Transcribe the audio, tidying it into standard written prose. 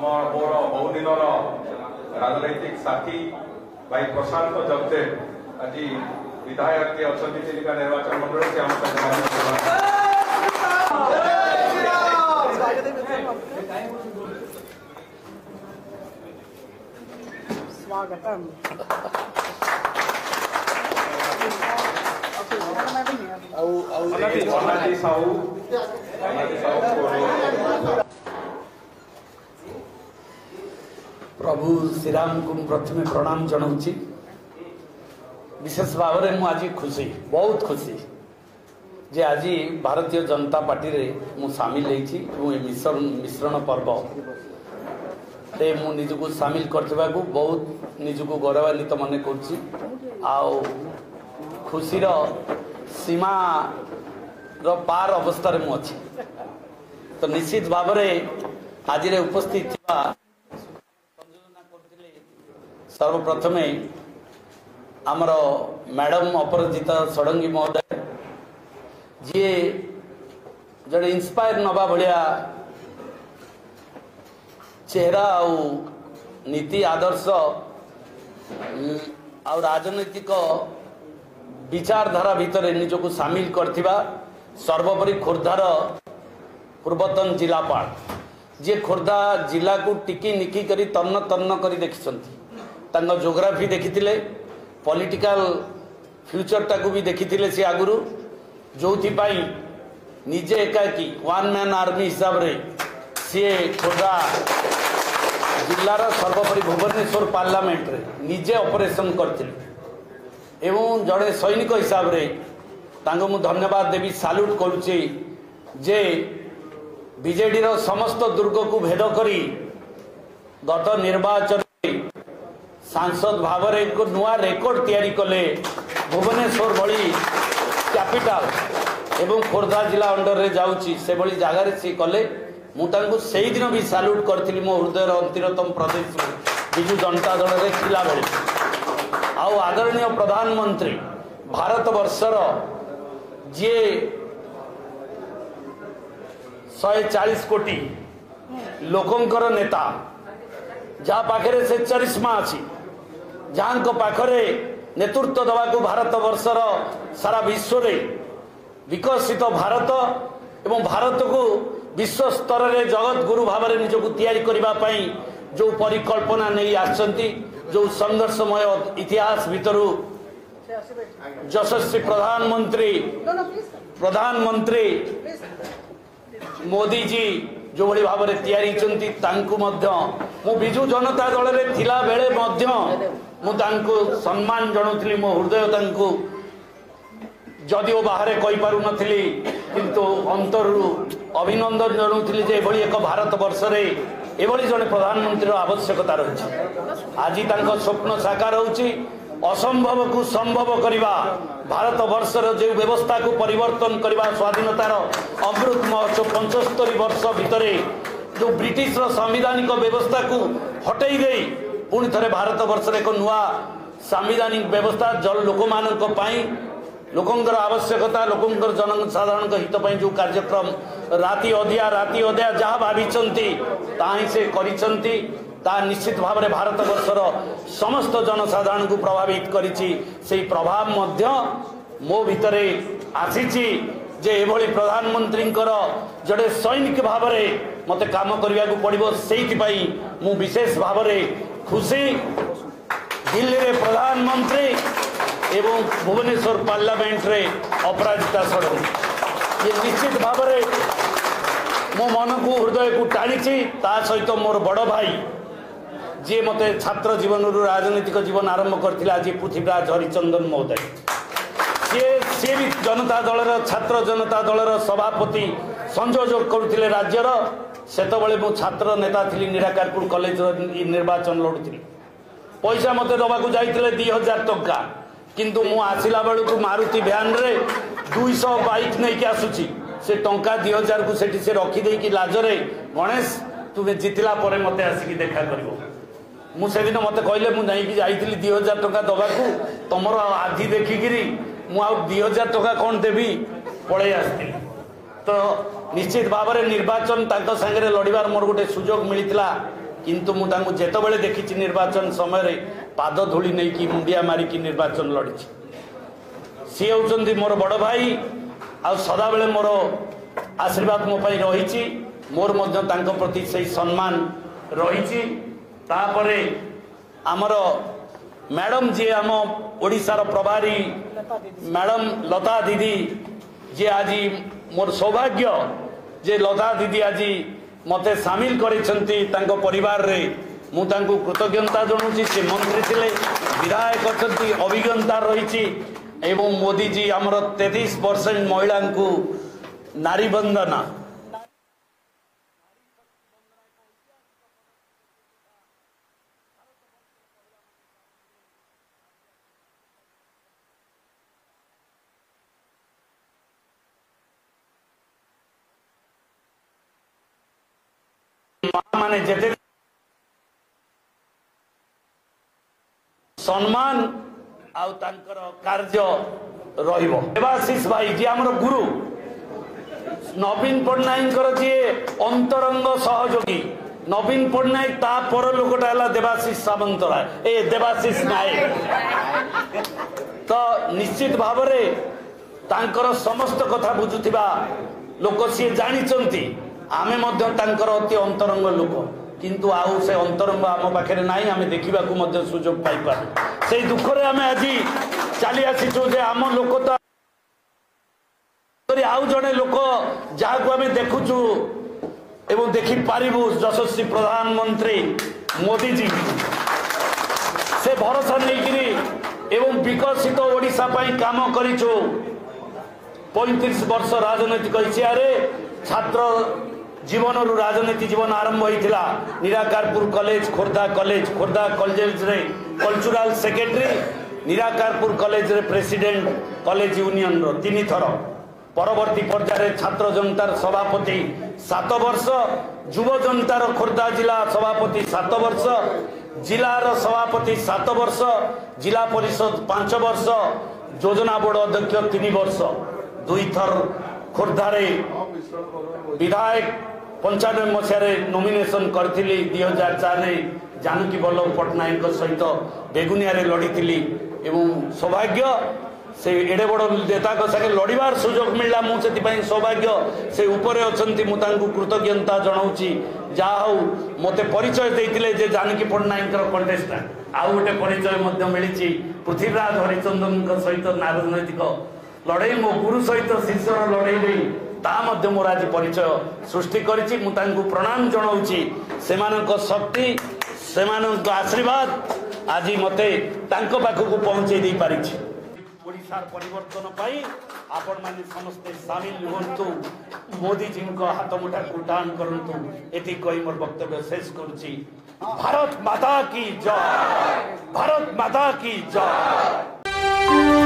मोर बहुदिन राजनैतिक साथी भाई प्रशांत जगदे आज विधायक के अच्छा चिलिका निर्वाचन मंडल से स्वागतम। प्रभु श्रीराम को प्रथम प्रणाम जनाऊँगी। विशेष भाव में आज खुशी बहुत खुशी जे आज भारतीय जनता पार्टी रे मु सामिल मिश्रण पर्व ते मु निजको सामिल करथिबा को बहुत निजको गौरवान्वित मन करछि। आउ खुशीर सीमा रो पार अवस्था रे मु अछि। तो निश्चित भाव में आज रे उपस्थित थिबा सर्वप्रथम आमर मैडम अपराजिता षडंगी महोदय जी जड़े इंस्पायर नवा भाया चेहरा नीति आदर्श आ राजनैतिक विचारधारा भितर निजको सामिल करथिबा सर्वोपरि खोर्धार पूर्वतन जिलापाल जी खोर्धा जिला को टिकी निकी करी तन्न तन्न करी देखिसंती। तांको जोग्राफी देखिथिले, पॉलिटिकल फ्यूचर टाकू भी देखिथिले से आगुरु जोथि पाई निजे एकाकी वन मैन आर्मी हिसाब रे सी खोर्धा जिलार सर्वोपरि भुवनेश्वर पार्लियामेंट रे निजे ऑपरेशन करथिले एवं जड़े सैनिक हिसाब रे तांको मु धन्यवाद देवी साल्यूट करूची जे बीजेडी रो समस्त दुर्ग को भेद करी गत निर्वाचन सांसद भाव में एक नुआ रेकर्ड तैयारी कले भुवनेश्वर भली कैपिटल एवं खोर्धा जिला अंडर रे जाउची से भली जगार से कले मुझे से दिन भी साल्यूट करी मो हृदय अंतिरतम प्रदेश विजु जनता दल रे थिला भली। आउ आदरणीय प्रधानमंत्री भारत वर्षर जी 140 कोटी लोकंकर नेता जहाँ पाखे से चरिश्मा अच्छी जहाँ पाखरे नेतृत्व दवा को भारत वर्षर सारा विश्व रे विकसित भारत एवं भारत को विश्व स्तर रे जगत गुरु भाव में निजको तैयारी करबा पई जो परिकल्पना नहीं आछंती जो संघर्षमय इतिहास भितरु यशस्वी प्रधानमंत्री मोदी जी जो भली भाव में तैयारी चंती तांकु मध्य मु बिजु जनता दल रे थिला बेले मध्य मु तांकु सम्मान जणुथली मो हृदय तांकु जदिओ बाहरे कहि पारु नथिली किंतु अंतरु अभिनंदन जणुथली जे भली एक भारत वर्ष रे एभली जने प्रधानमंत्री आवश्यकता रही। आज तांको स्वप्न साकार होउची असंभव को संभव करवा भारत वर्षर जो व्यवस्था को परिवर्तन करवा स्वाधीनतार अमृत महोत्सव 75 वर्ष भितर जो ब्रिटिश संवैधानिक व्यवस्था को हटई दे पुणी थे भारत वर्ष एक नुआ संवैधानिक व्यवस्था जल लोक मान लोकंकर आवश्यकता लोकंकर जनसाधारण हित जो कार्यक्रम राति अधिया जहाँ भावी से करिसंती ता निश्चित भाव में भारत वर्षर समस्त जनसाधारण को प्रभावित करिछि। से प्रभाव मध्य मो भितरे आसीछि जे एभली प्रधानमंत्री जड़े सैनिक भाव में मते काम करने को पड़ो से मु विशेष भाव में खुशी दिल्ली रे प्रधानमंत्री एवं भुवनेश्वर पार्लियामेंट रे अपराजिता षडंगी ये निश्चित भाव में मो मन को हृदय को टाणी सहित मोर बड़ भाई जी मते छात्र जीवन राजनीतिक जीवन आरंभ करथिले आज पृथ्वीराज हरिचंदन महोदय सी भी जनता दल छात्र जनता दल सभापति संयोजक करुथिले राज्यर सेतबेले मु छात्र नेता थिली निराकारपुर कॉलेज निर्वाचन लड़ुथि पैसा मते दबाकू जाइथिले 2000 टंका किंतु मु आसिला बेलू को मारुति भ्यान रे 200 बाइक नहीं के आसुची से टंका 2000 को सेठी से रखी देकी लाजरे गणेश तुमे जितिला परे मते आसिकी देखा करिवो मुझे मत कहले मुझे जाइली 2000 टंका दबाकू तुमर आधि देखिकी मु 2000 टंका कौन देवी पड़े आसती तो निश्चित भाव में निर्वाचन तांको संगे लड़बार मोर गोटे सुजोग मिलता किंतु मु तांको जेतेबेले देखिछि निर्वाचन समय रे पाद धूली नहीं कि मुंडिया मारी कि निर्वाचन लड़ी सी होउचंदी मोर बड़ भाई आ सदा बेले मोर आशीर्वाद मो पई रहिछि मोर मध्य तांको प्रति सही सम्मान रहिछि तापरे आमर मैडम जी आम ओडिशार प्रभारी मैडम लता दीदी जे आज मोर सौभाग्य जे लता दीदी आज मते सामिल करिसंती तांको परिवार रे मु तांको कृतज्ञता जणुची से मंत्री थिले विधायक अछंती अभिज्ञता रहिछि एवं मोदी जी हमर 33% महिला को नारी बंदना माने जेते सम्मान आउ तांकर कार्य रहिबो देवाशीष भाई जी हमर गुरु नवीन पट्टनायक जी अंतरंग सहयोगी नवीन पट्टनायक ता पर लोकटा हला देवाशीष सामंतराय ए देवाशीष नायक तो निश्चित भाव रे तांकर समस्त कथा बुझुथिबा लोक सी जानिचंती आमे मध्य तांकर अति अंतरंग लोक किंतु आउ से अंतरंग आम पाखे नहीं आम देखा सुजोग पाइपर से दुख रे आम आज चली आसीचु जे आम लोक तो आउ जड़े लोक जहाँ को आम देखुचु एवं देखी पारिबु यशस्वी प्रधानमंत्री मोदी जी से भरोसा नहीं एवं विकसित ओडिशा पाई काम करिचु 35 वर्ष राजनैतिक इतिहास छात्र जीवन रु राजनीति जीवन आरंभ होता निराकारपुर कॉलेज खोर्धा कॉलेज रे कल्चरल सेक्रेटरी निराकारपुर कॉलेज रे प्रेसिडेंट कॉलेज यूनियन रो 3 थर परवर्ती पर्यायर छात्र जनतार सभापति 7 वर्ष युव जनतार खोर्धा जिला सभापति 7 वर्ष जिलार सभापति 7 वर्ष जिला परिषद 5 वर्ष योजना बोर्ड अध्यक्ष 3 वर्ष 2 थर खोर्धारे विधायक 95 मसीह नॉमिनेशन करथिली 2004 जानकी वल्लभ पट्टनायक सहित बेगुनिया लड़ी एवं सौभाग्य से एडे बड़ नेता संगे लड़ार सुजोग मिलला मुझे सौभाग्य से ऊपर अच्छा मुझे कृतज्ञता जनाऊँगी जहाँ हूँ मत परिचय देते जे जानकी पट्टनायक कंटेस्टांट आउ गोटे परिचय मिली पृथ्वीराज हरिचंदन सहित राजनैतिक लड़ाई मो गुरु सहित शिष्यर लड़ाई ता मोर आज परिचय सृष्टि करिछि मु तांकु प्रणाम जनाऊँगी सेमानक शक्ति सेमानक आशीर्वाद आज मते तांको पाखकु पहुँचे दे पारिछि ओडिशार परिवर्तन पाई आपण माने समस्ते शामिल हुंतु मोदी जी को हाथ मुठा कुटान करंतु एति कहि मोर वक्तव्य शेष करूछि भारत माता की जय भारत माता की जय।